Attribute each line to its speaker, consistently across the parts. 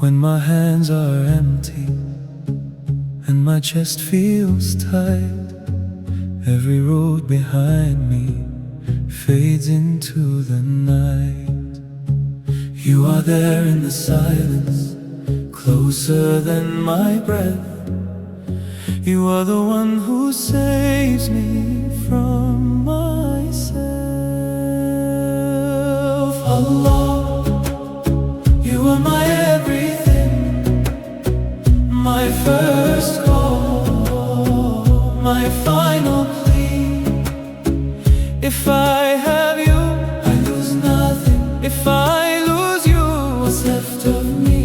Speaker 1: When my hands are empty and my chest feels tight, every road behind me fades into the night. You are there in the silence, closer than my breath. You are the one who saves me from myself. Allah, you are my everything, my first call, my final plea. If I have you, I lose nothing. If I lose you, what's left of me?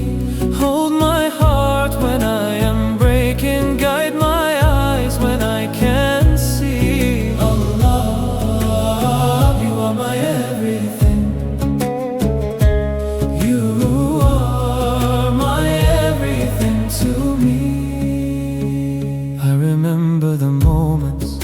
Speaker 1: Hold my heart when I am breaking, guide my eyes when I can't see. Allah, you are my everything. You are my everything to me. I remember the moments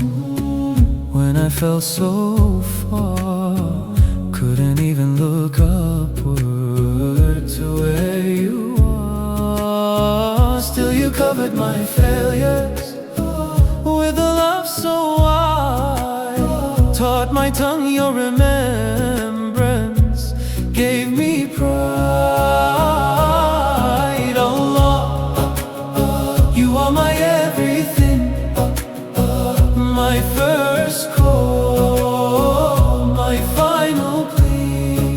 Speaker 1: when I felt so far, couldn't even look upward to where you are. Still you covered my failures with a love so wide, taught my tongue your remembrance, gave me pride. Allah, you are my everything, my first call, my final plea.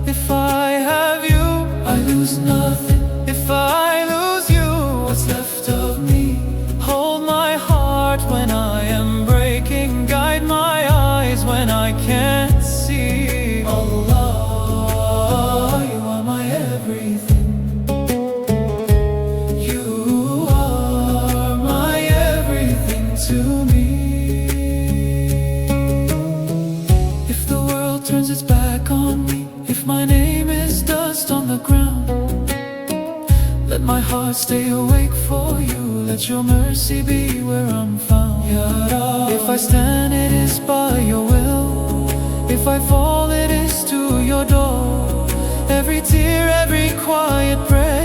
Speaker 1: If I have you, I lose nothing. If I lose you, what's left of me? Hold my heart when I am breaking, guide my eyes when I can't see. Allah, you are my everything. You are my everything to me. If the world turns its back on me, if my name is dust on the ground, let my heart stay awake for you. Let your mercy be where I'm found. Ya Rab. If I stand, it is by your will. If I fall, it is to your door. Every tear, every quiet prayer,